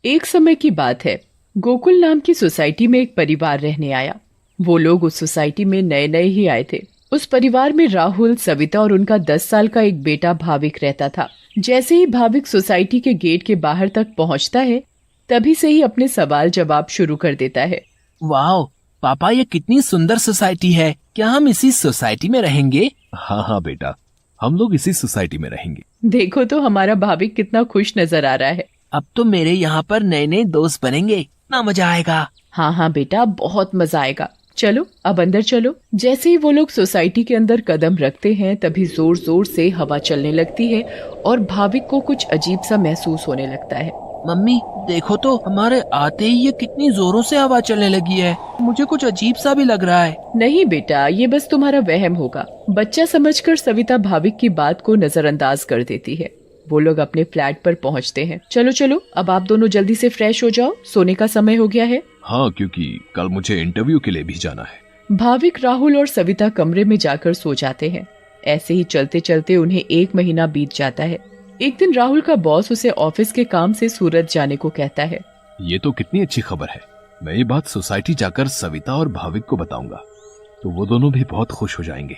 एक समय की बात है। गोकुल नाम की सोसाइटी में एक परिवार रहने आया। वो लोग उस सोसाइटी में नए नए ही आए थे। उस परिवार में राहुल, सविता और उनका 10 साल का एक बेटा भाविक रहता था। जैसे ही भाविक सोसाइटी के गेट के बाहर तक पहुंचता है, तभी से ही अपने सवाल जवाब शुरू कर देता है। वाह पापा, ये कितनी सुंदर सोसाइटी है। क्या हम इसी सोसाइटी में रहेंगे? हाँ हाँ बेटा, हम लोग इसी सोसाइटी में रहेंगे। देखो तो हमारा भाविक कितना खुश नजर आ रहा है। अब तो मेरे यहाँ पर नए नए दोस्त बनेंगे, इतना मजा आएगा। हाँ हाँ बेटा, बहुत मजा आएगा। चलो अब अंदर चलो। जैसे ही वो लोग सोसाइटी के अंदर कदम रखते हैं, तभी जोर जोर से हवा चलने लगती है और भाविक को कुछ अजीब सा महसूस होने लगता है। मम्मी देखो तो, हमारे आते ही ये कितनी जोरों से हवा चलने लगी है। मुझे कुछ अजीब सा भी लग रहा है। नहीं बेटा, ये बस तुम्हारा वहम होगा। बच्चा समझकर सविता भाविक की बात को नजरअंदाज कर देती है। वो लोग अपने फ्लैट पर पहुंचते हैं। चलो चलो, अब आप दोनों जल्दी से फ्रेश हो जाओ, सोने का समय हो गया है। हाँ, क्योंकि कल मुझे इंटरव्यू के लिए भी जाना है। भाविक, राहुल और सविता कमरे में जाकर सो जाते हैं। ऐसे ही चलते चलते उन्हें 1 महीना बीत जाता है। एक दिन राहुल का बॉस उसे ऑफिस के काम से सूरत जाने को कहता है। ये तो कितनी अच्छी खबर है। मैं ये बात सोसाइटी जाकर सविता और भाविक को बताऊंगा, तो वो दोनों भी बहुत खुश हो जाएंगे।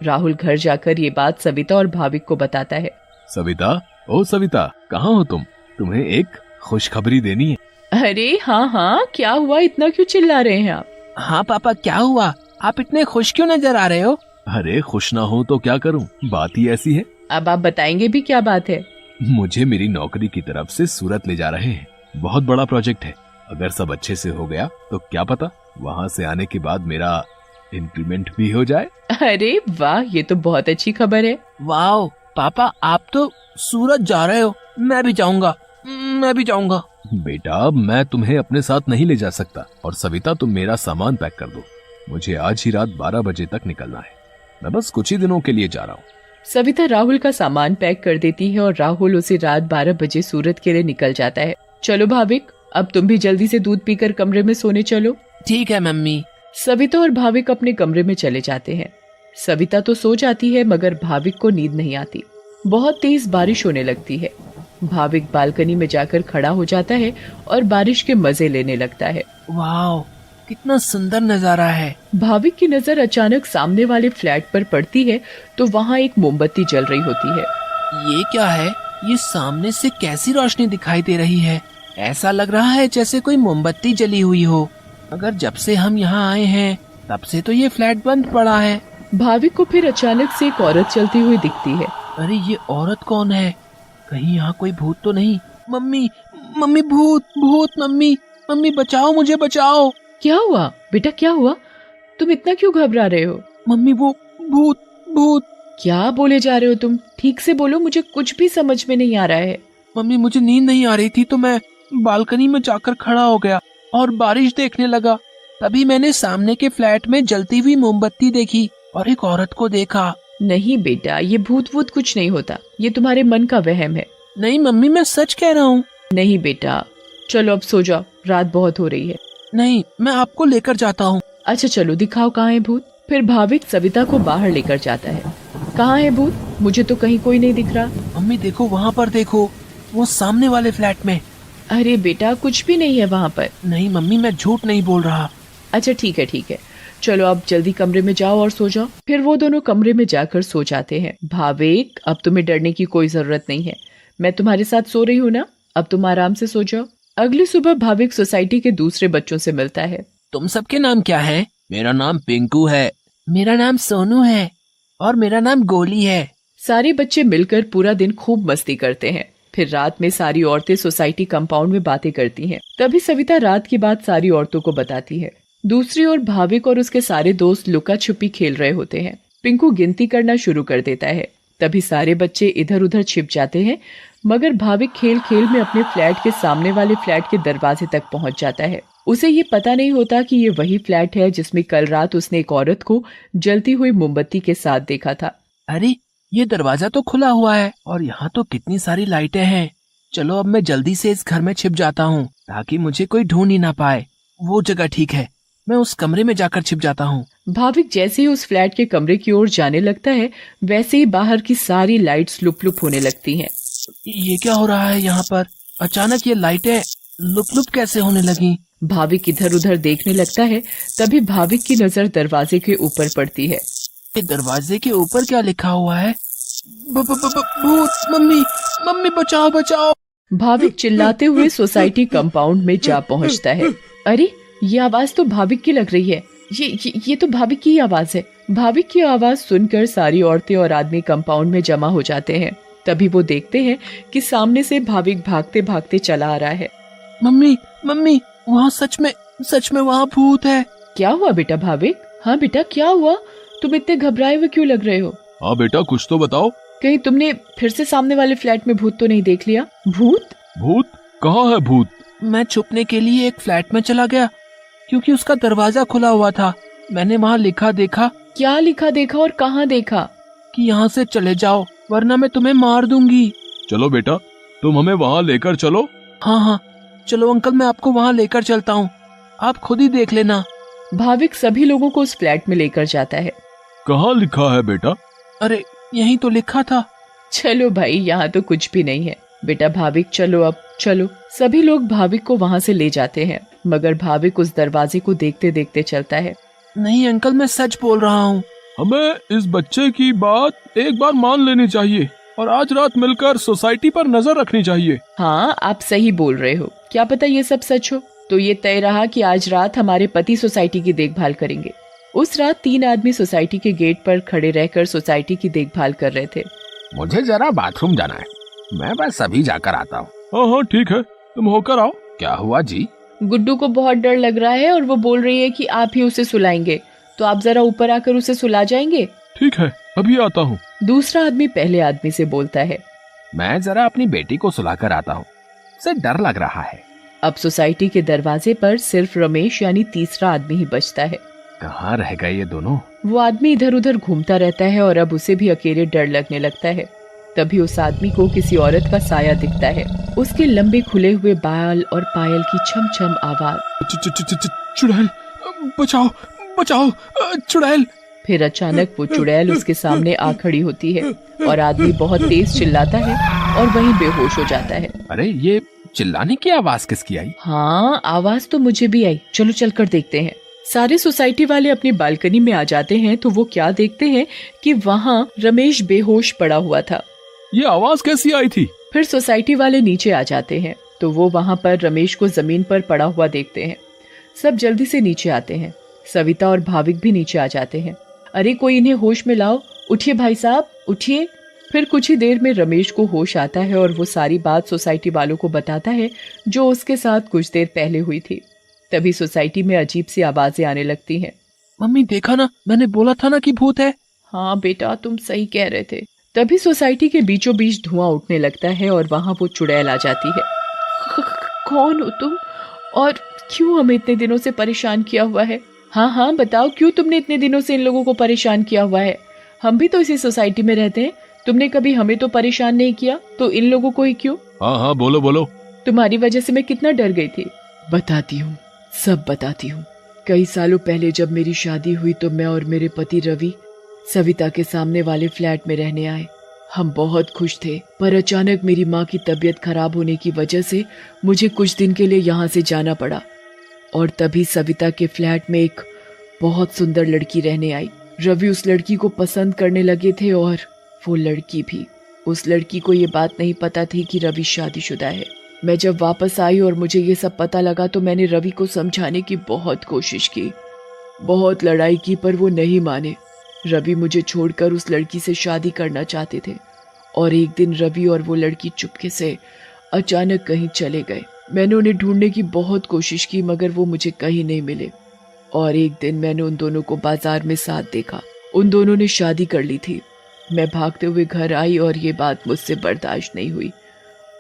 राहुल घर जाकर ये बात सविता और भाविक को बताता है। सविता, ओ सविता, कहाँ हो तुम? तुम्हें एक खुशखबरी देनी है। अरे हाँ हाँ, क्या हुआ? इतना क्यों चिल्ला रहे हैं आप? हाँ पापा, क्या हुआ? आप इतने खुश क्यों नजर आ रहे हो? अरे खुश ना हो तो क्या करूं, बात ही ऐसी है। अब आप बताएंगे भी, क्या बात है? मुझे मेरी नौकरी की तरफ से सूरत ले जा रहे हैं। बहुत बड़ा प्रोजेक्ट है। अगर सब अच्छे से हो गया तो क्या पता वहाँ से आने के बाद मेरा इंक्रीमेंट भी हो जाए। अरे वाह, ये तो बहुत अच्छी खबर है। वाह पापा, आप तो सूरत जा रहे हो। मैं भी जाऊंगा, मैं भी जाऊंगा। बेटा, मैं तुम्हें अपने साथ नहीं ले जा सकता। और सविता, तुम मेरा सामान पैक कर दो। मुझे आज ही रात 12 बजे तक निकलना है। मैं बस कुछ ही दिनों के लिए जा रहा हूँ। सविता राहुल का सामान पैक कर देती है और राहुल उसे रात 12 बजे सूरत के लिए निकल जाता है। चलो भाविक, अब तुम भी जल्दी से दूध पीकर कमरे में सोने चलो। ठीक है मम्मी। सविता और भाविक अपने कमरे में चले जाते हैं। सविता तो सो जाती है, मगर भाविक को नींद नहीं आती। बहुत तेज बारिश होने लगती है। भाविक बालकनी में जाकर खड़ा हो जाता है और बारिश के मजे लेने लगता है। वाह, कितना सुंदर नजारा है। भाविक की नजर अचानक सामने वाले फ्लैट पर पड़ती है, तो वहाँ एक मोमबत्ती जल रही होती है। ये क्या है? ये सामने से कैसी रोशनी दिखाई दे रही है? ऐसा लग रहा है जैसे कोई मोमबत्ती जली हुई हो। अगर जब से हम यहाँ आए हैं तब से तो ये फ्लैट बंद पड़ा है। भाविक को फिर अचानक से एक औरत चलती हुई दिखती है। अरे ये औरत कौन है? कहीं यहाँ कोई भूत तो नहीं? मम्मी, मम्मी, भूत, भूत, मम्मी, मम्मी बचाओ, मुझे बचाओ। क्या हुआ बेटा, क्या हुआ? तुम इतना क्यों घबरा रहे हो? मम्मी, वो भूत, भूत। क्या बोले जा रहे हो तुम? ठीक से बोलो, मुझे कुछ भी समझ में नहीं आ रहा है। मम्मी, मुझे नींद नहीं आ रही थी तो मैं बालकनी में जाकर खड़ा हो गया और बारिश देखने लगा। तभी मैंने सामने के फ्लैट में जलती हुई मोमबत्ती देखी और एक औरत को देखा। नहीं बेटा, ये भूत वूत कुछ नहीं होता। ये तुम्हारे मन का वहम है। नहीं मम्मी, मैं सच कह रहा हूँ। नहीं बेटा, चलो अब सो जाओ, रात बहुत हो रही है। नहीं, मैं आपको लेकर जाता हूँ। अच्छा चलो, दिखाओ कहाँ है भूत। फिर भाविक सविता को बाहर लेकर जाता है। कहाँ है भूत? मुझे तो कहीं कोई नहीं दिख रहा। मम्मी देखो, वहाँ पर देखो, वो सामने वाले फ्लैट में। अरे बेटा, कुछ भी नहीं है वहाँ पर। नहीं मम्मी, मैं झूठ नहीं बोल रहा। अच्छा ठीक है ठीक है, चलो अब जल्दी कमरे में जाओ और सो जाओ। फिर वो दोनों कमरे में जाकर सो जाते हैं। भाविक, अब तुम्हें डरने की कोई जरूरत नहीं है। मैं तुम्हारे साथ सो रही हूँ ना, अब तुम आराम से सो जाओ। अगली सुबह भाविक सोसाइटी के दूसरे बच्चों से मिलता है। तुम सबके नाम क्या है? मेरा नाम पिंकू है। मेरा नाम सोनू है। और मेरा नाम गोली है। सारे बच्चे मिलकर पूरा दिन खूब मस्ती करते हैं। फिर रात में सारी औरतें सोसाइटी कंपाउंड में बातें करती हैं। तभी सविता रात की बात सारी औरतों को बताती है। दूसरी ओर भाविक और उसके सारे दोस्त लुका छुपी खेल रहे होते हैं। पिंकू गिनती करना शुरू कर देता है। तभी सारे बच्चे इधर उधर छिप जाते हैं, मगर भाविक खेल खेल में अपने फ्लैट के सामने वाले फ्लैट के दरवाजे तक पहुंच जाता है। उसे ये पता नहीं होता कि ये वही फ्लैट है जिसमें कल रात उसने एक औरत को जलती हुई मोमबत्ती के साथ देखा था। अरे ये दरवाजा तो खुला हुआ है और यहाँ तो कितनी सारी लाइटें हैं। चलो अब मैं जल्दी से इस घर में छिप जाता हूँ ताकि मुझे कोई ढूंढ ही ना पाए। वो जगह ठीक है, मैं उस कमरे में जाकर छिप जाता हूँ। भाविक जैसे ही उस फ्लैट के कमरे की ओर जाने लगता है, वैसे ही बाहर की सारी लाइट्स लुप लुप होने लगती हैं। ये क्या हो रहा है यहाँ पर? अचानक ये लाइटें लुप लुप कैसे होने लगी? भाविक इधर उधर देखने लगता है। तभी भाविक की नजर दरवाजे के ऊपर पड़ती है। ये दरवाजे के ऊपर क्या लिखा हुआ है? भूत! मम्मी, मम्मी बचाओ बचाओ! भाविक चिल्लाते हुए सोसाइटी कंपाउंड में जा पहुंचता है। अरे, ये आवाज तो भाविक की लग रही है। ये तो भाविक की आवाज है। भाविक की आवाज सुनकर सारी औरतें और आदमी कंपाउंड में जमा हो जाते हैं। तभी वो देखते हैं कि सामने से भाविक भागते भागते चला आ रहा है। मम्मी, मम्मी, वहाँ सच में वहाँ भूत है। क्या हुआ बेटा भाविक? हाँ बेटा, क्या हुआ? तुम इतने घबराए हुए क्यों लग रहे हो? हाँ बेटा, कुछ तो बताओ। कहीं तुमने फिर से सामने वाले फ्लैट में भूत तो नहीं देख लिया? भूत? भूत? कहाँ है भूत? मैं छुपने के लिए एक फ्लैट में चला गया क्योंकि उसका दरवाजा खुला हुआ था। मैंने वहाँ लिखा देखा। क्या लिखा देखा और कहाँ देखा? कि यहाँ से चले जाओ वरना मैं तुम्हें मार दूंगी। चलो बेटा, तुम हमें वहाँ लेकर चलो। हाँ हाँ, चलो अंकल, मैं आपको वहाँ लेकर चलता हूँ, आप खुद ही देख लेना। भाविक सभी लोगों को उस फ्लैट में लेकर जाता है। कहाँ लिखा है बेटा? अरे, यहीं तो लिखा था। चलो भाई, यहाँ तो कुछ भी नहीं है। बेटा भाविक, चलो अब चलो। सभी लोग भाविक को वहाँ से ले जाते हैं, मगर भाविक उस दरवाजे को देखते देखते चलता है। नहीं अंकल, मैं सच बोल रहा हूँ। हमें इस बच्चे की बात एक बार मान लेनी चाहिए और आज रात मिलकर सोसाइटी पर नजर रखनी चाहिए। हाँ, आप सही बोल रहे हो। क्या पता ये सब सच हो। तो ये तय रहा कि आज रात हमारे पति सोसाइटी की देखभाल करेंगे। उस रात 3 आदमी सोसाइटी के गेट पर खड़े रहकर सोसाइटी की देखभाल कर रहे थे। मुझे जरा बाथरूम जाना है, मैं बस अभी जाकर आता हूँ। हाँ हाँ ठीक है, तुम होकर आओ। क्या हुआ जी? गुड्डू को बहुत डर लग रहा है और वो बोल रही है कि आप ही उसे सुलाएंगे, तो आप जरा ऊपर आकर उसे सुला जाएंगे। ठीक है, अभी आता हूँ। दूसरा आदमी पहले आदमी से बोलता है। मैं जरा अपनी बेटी को सुलाकर आता हूँ, उसे डर लग रहा है। अब सोसाइटी के दरवाजे पर सिर्फ रमेश यानी तीसरा आदमी ही बचता है। कहाँ रह गए ये दोनों? वो आदमी इधर उधर घूमता रहता है और अब उसे भी अकेले डर लगने लगता है। तभी उस आदमी को किसी औरत का साया दिखता है। उसके लंबे खुले हुए बाल और पायल की छम छम आवाज। चुड़ैल, बचाओ बचाओ, चुड़ैल। फिर अचानक वो चुड़ैल उसके सामने आ खड़ी होती है और आदमी बहुत तेज चिल्लाता है और वहीं बेहोश हो जाता है। अरे, ये चिल्लाने की आवाज किसकी आई? हाँ, आवाज तो मुझे भी आई। चलो चलकर देखते हैं। सारे सोसाइटी वाले अपनी बालकनी में आ जाते हैं तो वो क्या देखते हैं कि वहाँ रमेश बेहोश पड़ा हुआ था। ये आवाज कैसी आई थी? फिर सोसाइटी वाले नीचे आ जाते हैं तो वो वहाँ पर रमेश को जमीन पर पड़ा हुआ देखते हैं। सब जल्दी से नीचे आते हैं। सविता और भाविक भी नीचे आ जाते हैं। अरे, कोई इन्हें होश में लाओ। उठिए भाई साहब, उठिए। फिर कुछ ही देर में रमेश को होश आता है और वो सारी बात सोसाइटी वालों को बताता है जो उसके साथ कुछ देर पहले हुई थी। तभी सोसाइटी में अजीब सी आवाजें आने लगती हैं। मम्मी, देखा ना, मैंने बोला था ना कि भूत है। हाँ बेटा, तुम सही कह रहे थे। तभी सोसाइटी के बीचों बीच धुआं उठने लगता है और वहाँ वो चुड़ैल आ जाती है। कौन हो तुम और क्यों हमें इतने दिनों से परेशान किया हुआ है? हाँ हाँ बताओ, क्यों तुमने इतने दिनों से इन लोगों को परेशान किया हुआ है? हम भी तो इसी सोसाइटी में रहते हैं। तुमने कभी हमें तो परेशान नहीं किया, तो इन लोगों को ही क्यों? हाँ हाँ बोलो बोलो। तुम्हारी वजह से मैं कितना डर गई थी। बताती हूँ, सब बताती हूँ। कई सालों पहले जब मेरी शादी हुई तो मैं और मेरे पति रवि सविता के सामने वाले फ्लैट में रहने आए। हम बहुत खुश थे, पर अचानक मेरी माँ की तबीयत खराब होने की वजह से मुझे कुछ दिन के लिए यहाँ से जाना पड़ा। और तभी सविता के फ्लैट में एक बहुत सुंदर लड़की रहने आई। रवि उस लड़की को पसंद करने लगे थे और वो लड़की भी। उस लड़की को ये बात नहीं पता थी कि रवि शादीशुदा है। मैं जब वापस आई और मुझे ये सब पता लगा तो मैंने रवि को समझाने की बहुत कोशिश की, बहुत लड़ाई की, पर वो नहीं माने। रवि मुझे छोड़कर उस लड़की से शादी करना चाहते थे और एक दिन रवि और वो लड़की चुपके से अचानक कहीं चले गए। मैंने उन्हें ढूंढने की बहुत कोशिश की मगर वो मुझे कहीं नहीं मिले। और एक दिन मैंने उन दोनों को बाजार में साथ देखा। उन दोनों ने शादी कर ली थी। मैं भागते हुए घर आई और ये बात मुझसे बर्दाश्त नहीं हुई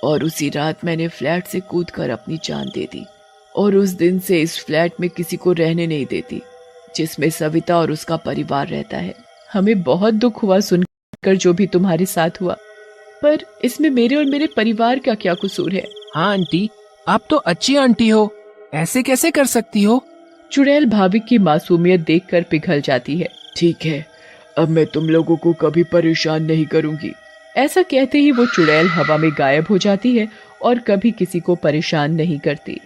और उसी रात मैंने फ्लैट से कूदकर अपनी जान दे दी। और उस दिन से इस फ्लैट में किसी को रहने नहीं देती जिसमें सविता और उसका परिवार रहता है। हमें बहुत दुख हुआ सुनकर जो भी तुम्हारे साथ हुआ, पर इसमें मेरे और मेरे परिवार का क्या कसूर है? हाँ आंटी, आप तो अच्छी आंटी हो, ऐसे कैसे कर सकती हो? चुड़ैल भाविक की मासूमियत देखकर पिघल जाती है। ठीक है, अब मैं तुम लोगों को कभी परेशान नहीं करूंगी। ऐसा कहते ही वो चुड़ैल हवा में गायब हो जाती है और कभी किसी को परेशान नहीं करती।